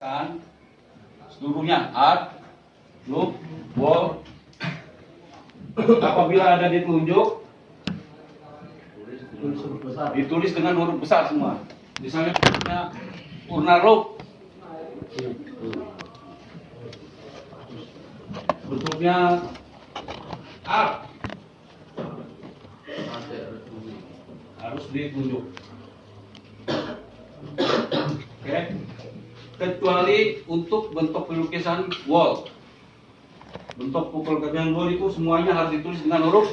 Kan seluruhnya art, loop, wall. Apabila ada ditunjuk, ditulis dengan huruf besar semua. Misalnya urna loop, bentuknya art, harus ditunjuk. Oke. Kecuali untuk bentuk pelukisan wall. Bentuk pukul kajian wall itu semuanya harus ditulis dengan huruf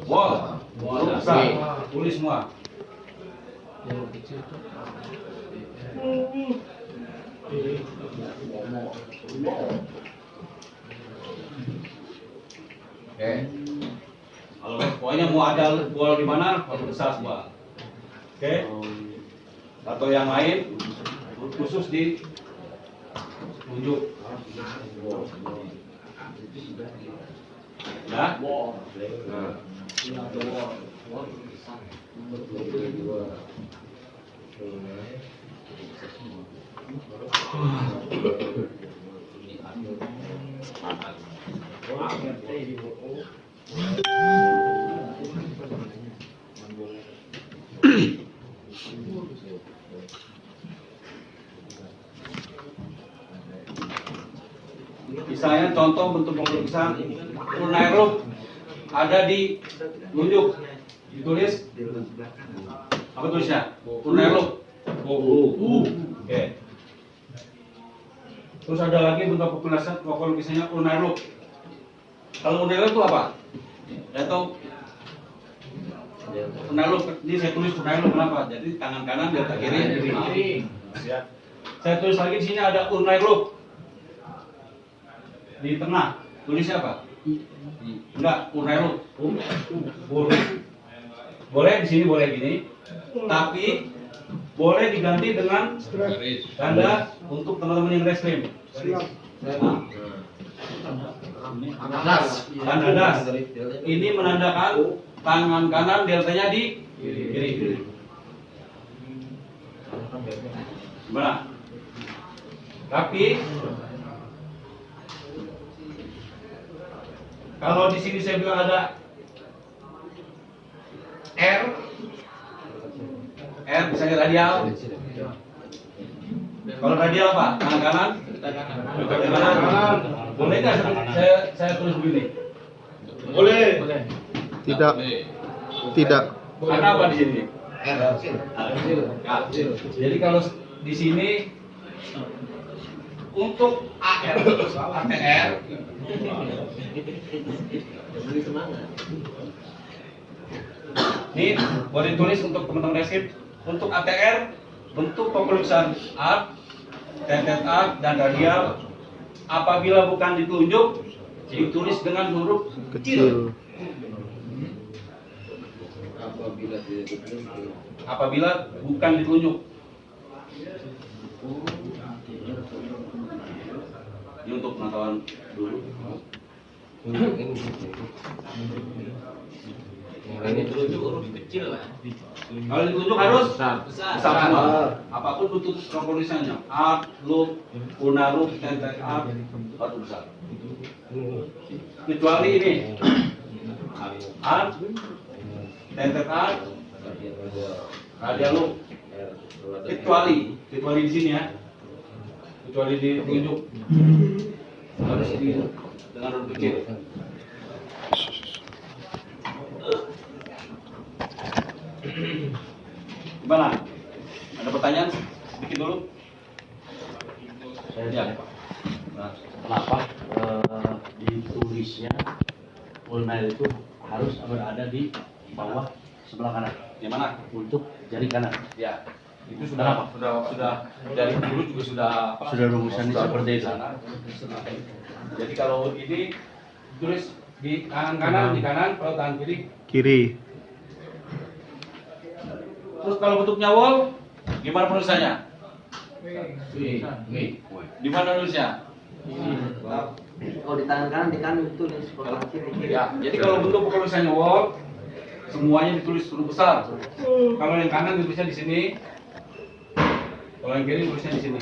wall. Huruf besar. Tulis semua. Oke. Kalau pokoknya mau ada wall di mana, harus besar semua. Oke. Atau yang lain khusus di tunjuk ya. Misalnya contoh bentuk pelukisan urna loop ada di tunjuk, ditulis apa tulisnya? Urna loop. Oke. Terus ada lagi bentuk pelukisannya urna loop. Kalau urna loop itu apa? Atau urna loop, ini saya tulis urna loop kenapa? Jadi tangan kanan di atas kiri. Saya tulis lagi di sini ada urna loop. Di tengah tulisnya apa? Enggak, urna loop. Boleh di sini boleh gini, tapi boleh diganti dengan tanda untuk teman-teman yang reskrim. Tanda das. Ini menandakan tangan kanan deltanya di kiri. Gimana? Tapi kalau di sini saya bilang ada R misalnya radial. Kalau radial apa? Tangan kanan? Tangan kanan. Boleh nggak saya tulis begini? Boleh. Tidak. Karena apa di sini? Jadi kalau di sini untuk ATR ini boleh ditulis untuk teman-teman resip. Untuk ATR bentuk pelukisan art, tetet art dan radial apabila bukan ditunjuk ditulis dengan huruf kecil. Apabila bukan ditunjuk. Ini untuk pengetahuan dulu. Ini ditunjuk huruf kecil lah. Kalau ditunjuk harus besar semua. Apapun bentuk tulisannya, art, loop, urna loop, tetet art harus besar. Kecuali ini art, tetet art, radial loop. Kecuali di sini ya. Kecuali ditunjuk harus ini dengan huruf kecil. Gimana? Ada pertanyaan? Sedikit dulu. Ya. Kenapa ditulisnya urna itu harus berada di bawah sebelah kanan? Yang mana? Untuk jari kanan. Ya. Itu sudah dari dulu juga sudah rumusannya seperti itu. Jadi kalau ini tulis di kanan di kanan, kalau tangan Kiri. Terus kalau bentuknya wall, gimana penulisannya? Di mana nulisnya? Kalau di tangan kanan di kanan ditulis, kalau tangan kiri. Ya, jadi kalau bentuk penulisannya wall, semuanya ditulis huruf besar. Kalau yang kanan ditulisnya di sini, kalau yang kiri tulisnya di sini.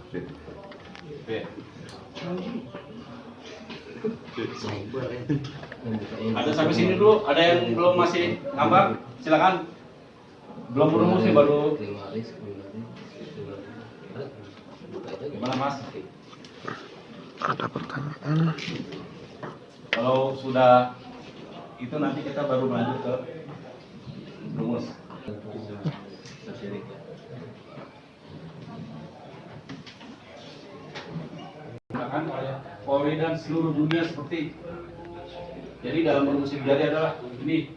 B. Ada sampai sini dulu, ada yang belum masih gambar, silakan. Belum rumus nih baru. Gimana Mas? Ada pertanyaan. Kalau sudah itu nanti kita baru lanjut ke rumus. Digunakan oleh Polri dan seluruh dunia seperti. Jadi dalam rumus jari adalah ini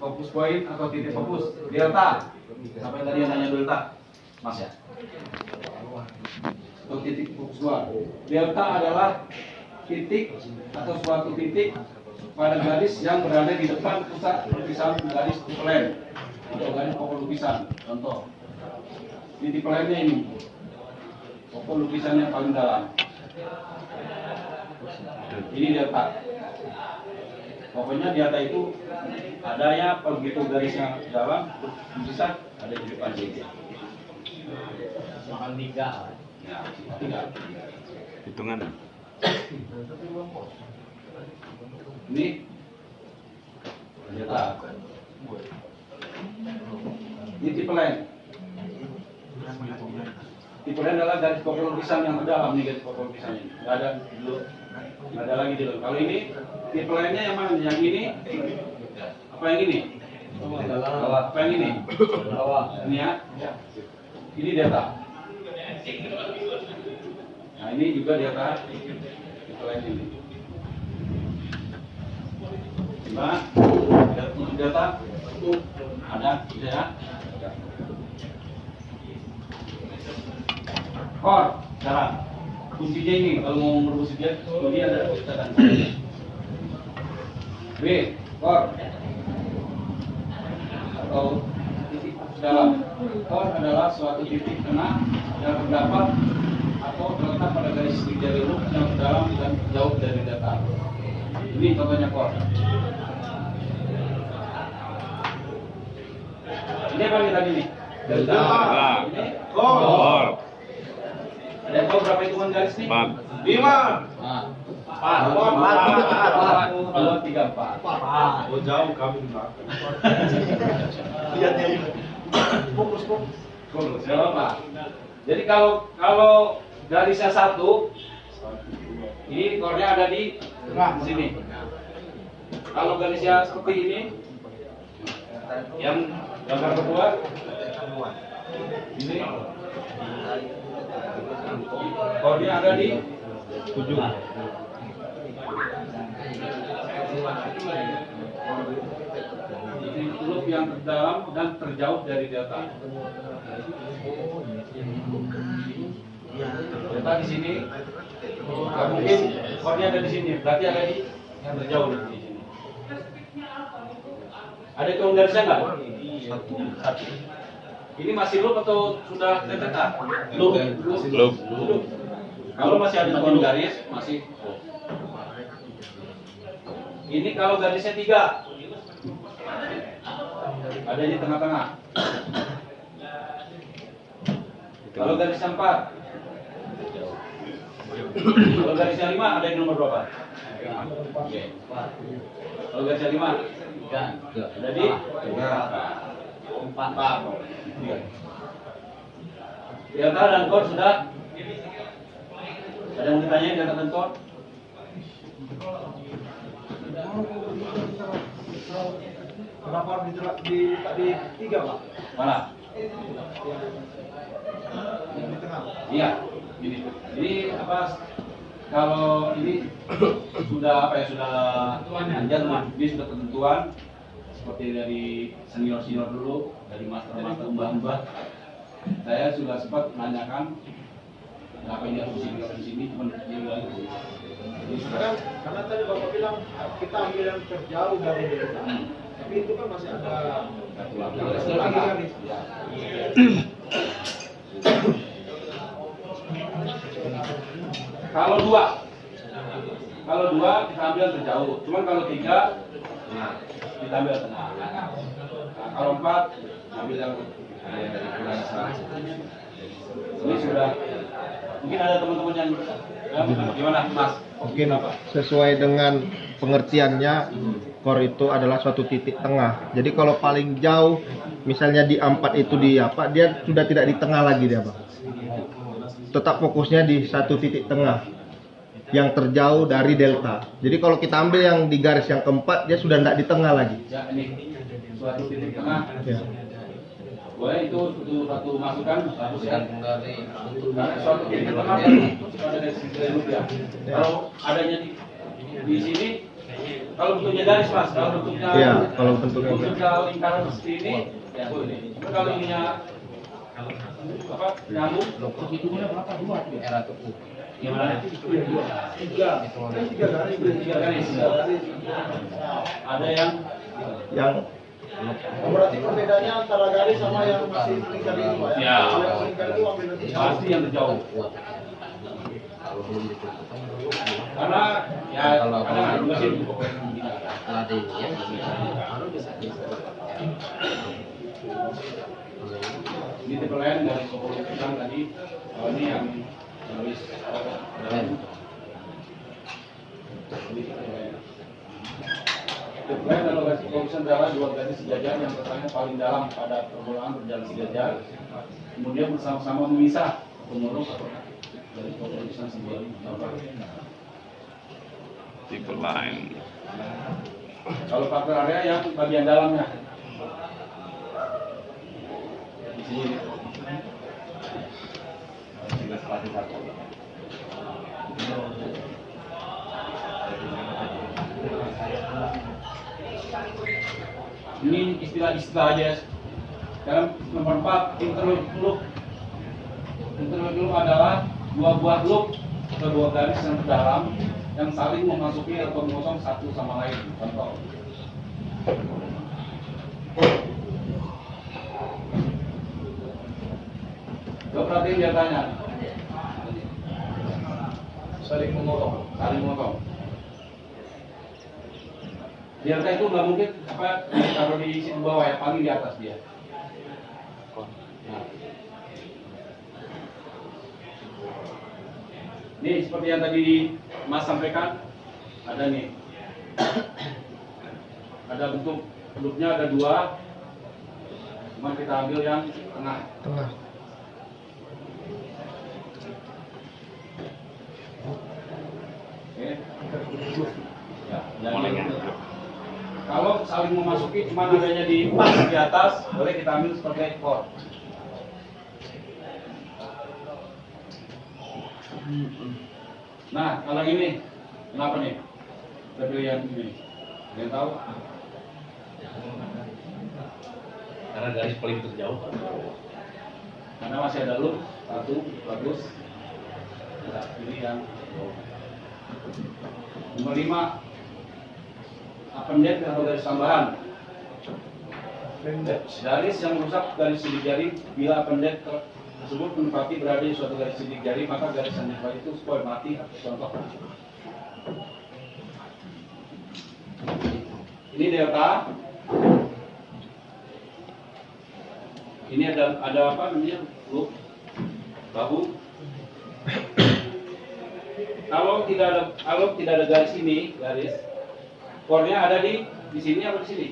fokus poin atau titik fokus delta. Siapa yang tadi yang nanya delta? Mas ya. Atau titik fokus gua. Delta adalah titik atau suatu titik pada garis yang berada di depan pusat lukisan garis plan atau garis pokok lukisan. Contoh, titik plannya ini, pokok lukisannya paling dalam. Ini delta. Pokoknya delta itu adanya begitu garisnya dalam lukisan ada di depan sini. Makan 3. Ya, 3. Hitungan. Ini delta. Ini tipe lain. Tipe lain adalah garis pokok lukisan yang terdalam nih, garis pokok lukisannya. Nggak ada dulu, nggak ada lagi dulu. Kalau ini tipe lainnya yang mana? Yang ini? Apa yang ini? Apa yang ini? Ini ya. Ini delta. Nah ini juga delta. Tipe lain ini. Gimana? Delta? Ada, ya. Kor, cara kuncinya ini kalau mau merumus dia, ini ada catatan. B, kor atau titik dalam. Kor adalah suatu titik tengah yang terdapat atau terletak pada garis jari lurus yang terdalam dan jauh dari datar. Ini contohnya kor. Ini apa nih tadi nih? Delta. Ini kor. Ada yang tahu berapa hitungan garis nih? 4. 5. 4. 2, 3, 4. Oh jauh kami di belakang. Lihat ya. Fokus. Gak apa. Jadi kalau garisnya 1, ini kornya ada di sini. Kalau garisnya seperti ini, yang gambar kedua, ini kornya ada di 7. Ini huruf yang terdalam dan terjauh dari delta. Delta di sini, nggak mungkin kornya ada di sini, berarti ada di yang terjauh di sini. Ada hitung garisnya nggak? 1. Ini masih loop atau sudah delta? Loop. Kalau masih ada hitungan garis, masih. Ini kalau garisnya 3, ada di tengah-tengah. Kalau garisnya 4, kalau garisnya 5, ada di nomor berapa? Kalau garisnya 5, ada di 4. Delta dan kor sudah. Ada yang mau ditanyain delta dan kor? Kenapa di 3 Pak? Mana? Di tengah. Iya, ini. Jadi apa? Kalau ini sudah panjang, ini sudah ketentuan seperti dari senior dulu, dari master mbah. Saya sudah sempat menanyakan kenapa ini harus di sini, cuma dia bilang itu. Jadi sudah. Karena tadi Bapak bilang kita ambil yang terjauh dari delta. Tapi itu kan masih ada lagi garis. Ya. Kalau dua kita ambil terjauh. Cuman kalau 3 kita kita ambil tengah. Nah, kalau 4 ambil yang dari bulan sana. Ini sudah. Mungkin ada teman-teman yang gimana Mas? Mungkin sesuai dengan pengertiannya, core itu adalah suatu titik tengah. Jadi kalau paling jauh, misalnya di 4 itu di apa, dia sudah tidak di tengah lagi dia, Bang. Tetap fokusnya di satu titik tengah yang terjauh dari delta. Jadi kalau kita ambil yang di garis yang keempat, dia sudah tidak di tengah lagi. Ya, ini suatu titik tengah. Ya. Boleh itu satu masukan bagus ya. Karena suatu titik tengah itu ada dari sisi ya. Kalau adanya di sini, kalau bentuknya garis Mas, kalau bentuknya Iya, kalau bentuknya lingkaran seperti ini, ya boleh. Tapi kalau ininya apa nyambung, Era tuku. gimana? tiga garis. Ada yang Berarti perbedaannya antara garis sama yang masih lingkar itu, Pak. Ya. Kalau yang lingkar itu ambil nanti. pasti yang terjauh. Kalau belum ditutup Karena ya kadang ada mesin ada ini ya. ini tipe lain dari Sokolo Pisang tadi. Ini yang tulis dalam. Tipe lain adalah garis Sokolo adalah 2 garis sejajar yang letaknya paling dalam pada permulaan berjalan sejajar. Kemudian bersama-sama memisah pengurus dari Sokolo Pisang sendiri. Tipe lain. Kalau faktor area yang bagian dalamnya di sini. Ini istilah-istilah aja. Dalam nomor 4 interloop loop. Interloop loop adalah 2 buah loop atau 2 garis yang terdalam yang saling memasuki atau mengosong satu sama lain. Contoh. Coba perhatiin dia tanya. Saling memotong. Delta itu nggak mungkin apa taruh di sisi bawah ya, paling di atas dia. Nah. Ini seperti yang tadi Mas sampaikan, ada nih. Ada bentuk loopnya ada 2. Cuma kita ambil yang tengah. Oke. Ya, jadi kalau saling memasuki cuma adanya di pas di atas, boleh kita ambil sebagai core. Nah, kalau ini kenapa nih? Kita pilih yang ini. Ada yang tahu? Karena garis paling terjauh. Karena masih ada loop, 1, bagus. Kita pilih yang nomor 5. Appendage atau garis tambahan. Garis yang merusak garis sidik jari bila appendage tersebut menempati berada di suatu garis sidik jari, maka garis yang dibuat itu spoil mati. Contoh. Ini delta. Ini ada apa namanya? Loop bahu. Kalau tidak ada garis ini, garis core-nya ada di sini apa di sini?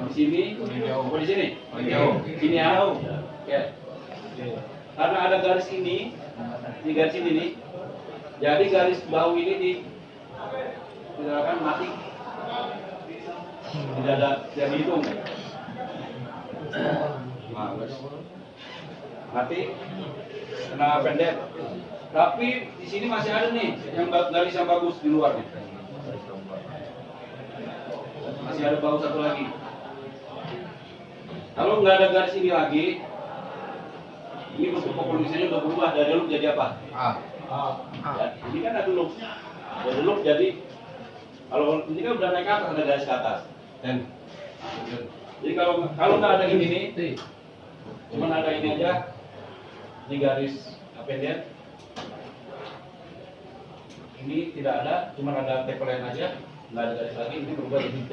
Di sini, oh di sini? Jauh. Sini ya. Ya. Karena ada garis ini, di garis ini nih. Jadi garis bahu ini tidak mati. Tidak dihitung. Mati kena pendek. Tapi di sini masih ada nih yang garis yang bagus di luar nih. Masih ada bahu satu lagi. Kalau nggak ada garis ini lagi, ini bentuk komposisinya udah berubah dari loop jadi apa? Ya, ini kan ada loop. Dari loop jadi kalau ini kan udah naik ke atas, ada garis ke atas. Jadi kalau nggak ada ini nih, cuma ada ini aja, ini garis appendage. Ini tidak ada, cuma ada tape lain aja. nggak ada garis lagi, ini berubah jadi T.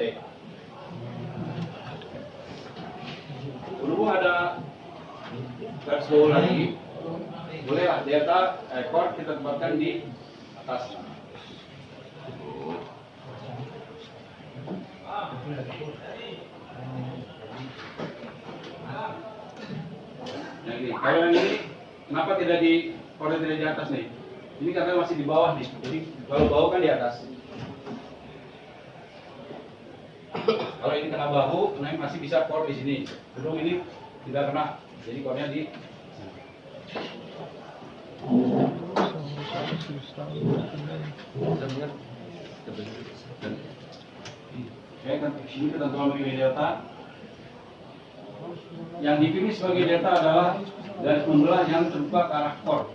Berhubung ada garis bawah lagi, bolehlah delta ekor kita tempatkan di atas. Yang ini, kalau yang ini kenapa tidak di core tidak di atas nih? Ini karena masih di bawah nih. Jadi kalau bawah kan di atas. Kalau ini kena bahu, nah masih bisa core di sini. Belum ini tidak kena. Jadi core-nya di Oke, kan ini ketentuan bagi delta. Yang dipilih sebagai delta adalah garis membelah yang terbuka ke arah core.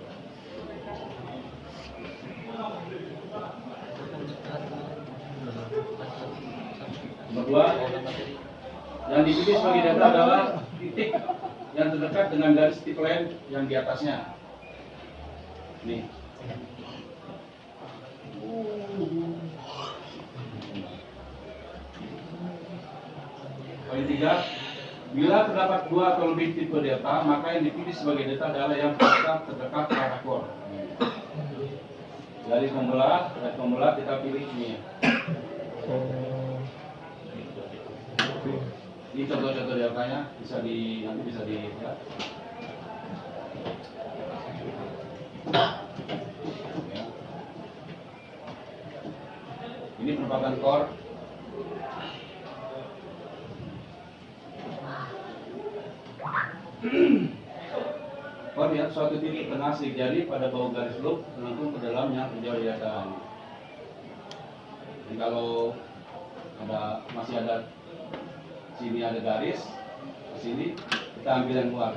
Nomor 2, yang dipilih sebagai delta adalah titik yang terdekat dengan garis titik lain yang di atasnya. Nih. Poin 3, bila terdapat 2 atau lebih tipe delta, maka yang dipilih sebagai delta adalah yang terdekat ke arah core. Garis membelah kita pilih ini. Ini contoh-contoh deltanya nanti bisa dilihat. Ya. Ini merupakan core. Core ya, suatu titik tengah sidik jari pada bawah garis loop melengkung ke dalamnya menjauh di atas. Jadi kalau masih ada sini ada garis, di sini kita ambil yang keluar.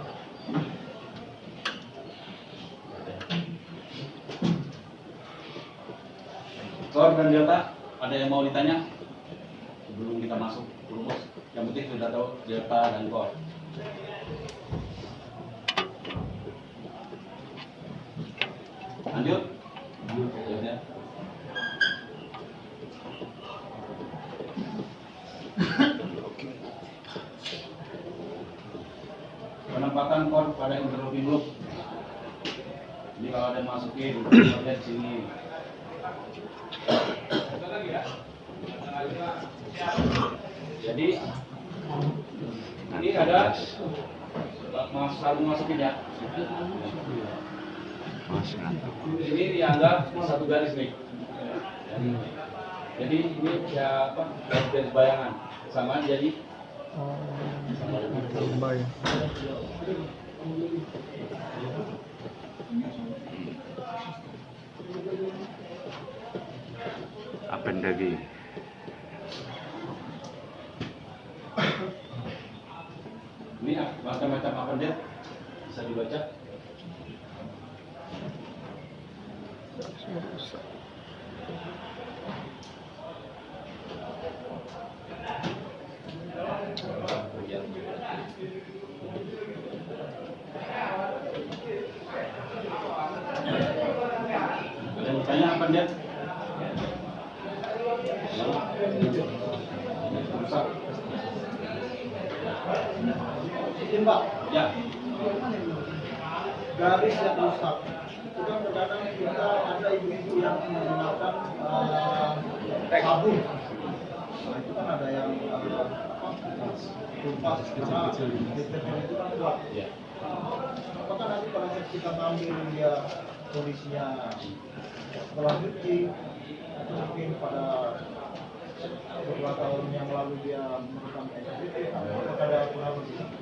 Core dan delta, ada yang mau ditanya sebelum kita masuk rumus? Yang penting sudah tahu delta dan core. Lanjut. Ya. Penempatan core pada interlocking loop. Jadi kalau ada masukin, lihat di sini. Jadi ini ada masukin ya. Ini dianggap satu garis nih. Jadi ini ya apa? Garis bayangan. Sama jadi Appendage. ini macam-macam appendage bisa dibaca. Ada bertanya apa dia? Rusak. Mbak, Ya. garis yang rusak itu kan terkadang kita ada ibu-ibu yang menggunakan sabun. Nah, itu kan ada yang kumpas karena deterjen itu kan kuat. Ya. Apakah nanti pada saat kita ngambil dia kondisinya setelah cuci atau mungkin pada beberapa tahun yang lalu dia merekam SPP, apakah ada pengaruh di sana?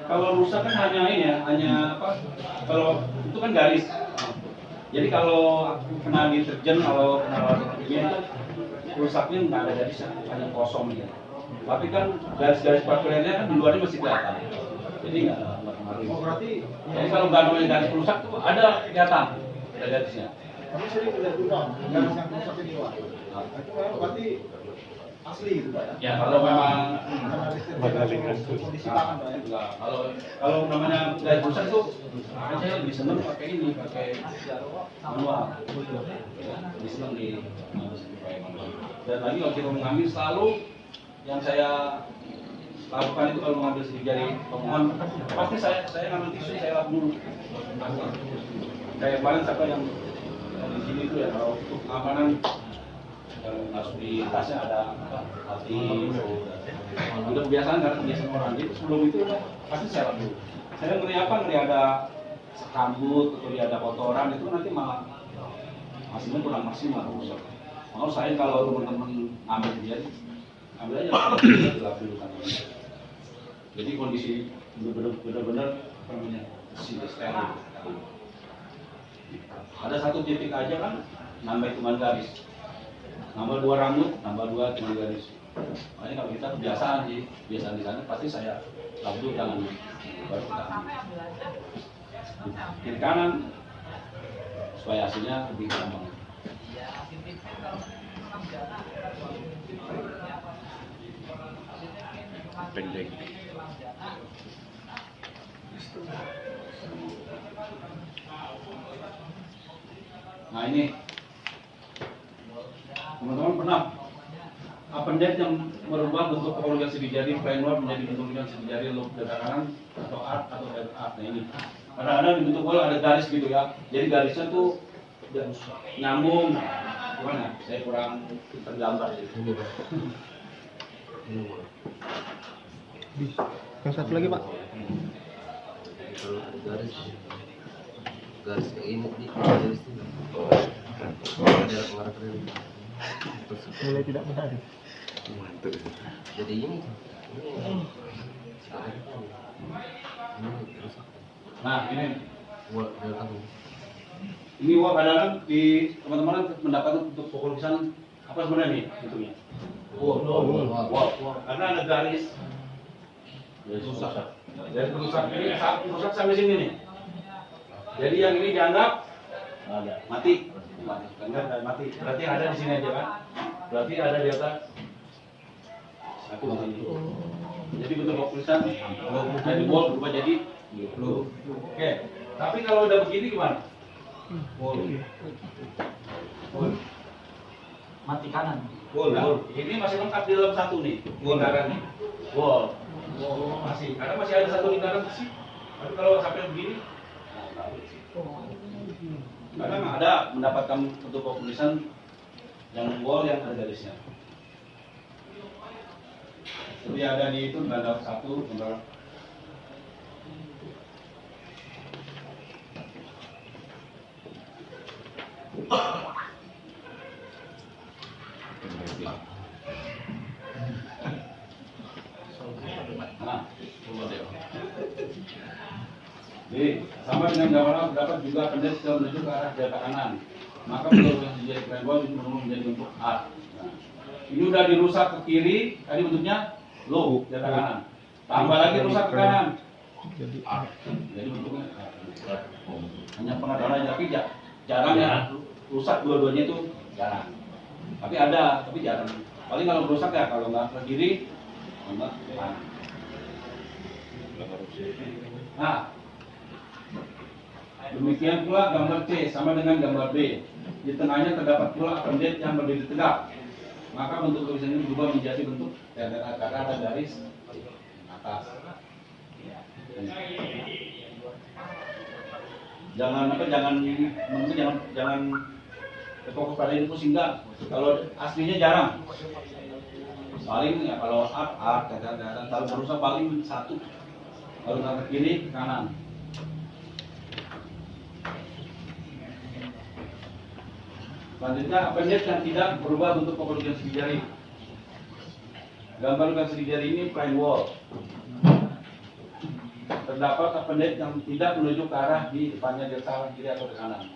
Kalau rusak kan hanya ini ya, hanya apa? Kalau itu kan garis. Jadi kalau kena deterjen, kalau kena kimia itu rusaknya nggak ada garisnya, hanya kosong gitu. Tapi kan garis-garis paralelnya kan di luarnya masih kelihatan. Jadi nggak pengaruh. Oh, berarti Jadi kalau nggak namanya garis rusak tuh ada kelihatan, ada garisnya. kami sering lihat juga garis yang rusak ini, Pak. Nah, itu memang berarti asli gitu Pak ya. Ya kalau memang Kondisi tangan Pak ya. enggak, kalau namanya garis rusak tuh saya lebih seneng pakai ini, pakai manual. Lebih seneng di pakai manual. Dan lagi kalau kita mengambil selalu yang saya lakukan itu kalau mengambil sidik jari pemohon, pasti saya ngambil tisu, saya lap dulu. Kayak kemarin siapa yang di sini itu ya, kalau untuk keamanan masuk di tasnya ada hati, udah kebiasaan karena kebiasaan orang. Jadi sebelum itu pasti saya lap dulu. Saya ngeri apa, ngeri ada sekambut atau dia ada kotoran itu nanti malah hasilnya kurang maksimal. Mau saya kalau teman-teman ambil dia, ambil aja gelap dulu kan. Jadi kondisi benar-benar bersih steril. Ada satu titik aja kan nambah hitungan garis, nambah 2 rambut, nambah 2 hitungan garis. Makanya kalau kita kebiasaan di sana pasti saya lap dulu tangan baru kita ambil. Kiri kanan supaya hasilnya lebih gampang. Pendek. Nah ini teman-teman pernah appendage yang merubah bentuk organ sidik jari plain wall menjadi bentuk organ sidik jari loop dada kanan atau arc atau head arc. Nah ini kadang-kadang di bentuk bola ada garis gitu ya, jadi garisnya tuh nyambung. Gimana? Saya kurang tergambar gitu. Yang satu lagi Pak. Kalau ada garis yang ini di garis ini ada pengarah kering Mulai tidak menarik. Mantap. jadi ini terus Nah ini buat belakang ini wah kadang-kadang di teman-teman mendapatkan untuk pokok lukisan apa sebenarnya nih bentuknya? Wow. Karena ada garis rusak. Dari rusak ini rusak sampai sini nih. Jadi yang ini dianggap mati. Karena mati. Berarti ada di sini aja kan? Berarti ada di atas satu di sini. Jadi bentuk tulisan dari wall berubah jadi blue. Oke. Tapi kalau udah begini gimana? Wall. Mati kanan. Wall. Ini masih lengkap di dalam satu nih. Lingkaran nih. Wall. Masih. Karena masih ada satu lingkaran sih. Tapi kalau sampai begini, kadang ada mendapatkan bentuk tulisan yang wall yang ada garisnya. Jadi ada di itu ada satu, ada nah, jadi sama dengan gambar terdapat juga pendek menuju ke arah data kanan. Maka bentuk yang menjadi plain wall itu menjadi bentuk arc. Nah, ini udah dirusak ke kiri, tadi bentuknya loop data kanan. Tambah lagi rusak ke kanan. Jadi bentuknya hanya pengadaan tapi jarang ya rusak dua-duanya itu jarang. Tapi ada, tapi jarang. Paling kalau rusak ya kalau nggak ke kiri, nggak ke kanan. Nah, demikian pula gambar C sama dengan gambar B. Di tengahnya terdapat pula appendage yang berdiri tegak. Maka bentuk tulisan ini berubah menjadi bentuk karena ada garis atas. Jangan fokus pada itu pusing enggak. Kalau aslinya jarang. Paling ya kalau art kalau berusaha paling satu. Kalau ke kiri ke kanan. Selanjutnya appendage yang tidak berubah bentuk pokok lukisan sidik jari. Gambar lukisan sidik jari ini plain wall. Terdapat appendage yang tidak menuju ke arah di depannya di salah kiri atau ke kanan.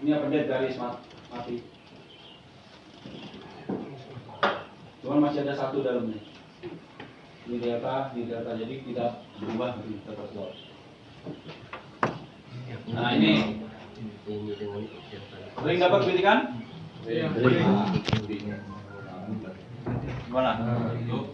Ini appendage garis mati. Cuman masih ada satu dalamnya. Ini data, jadi tidak berubah dari data wall. Nah ini ini dengan sering dapat kritikan? Iya. Gimana? Tuh.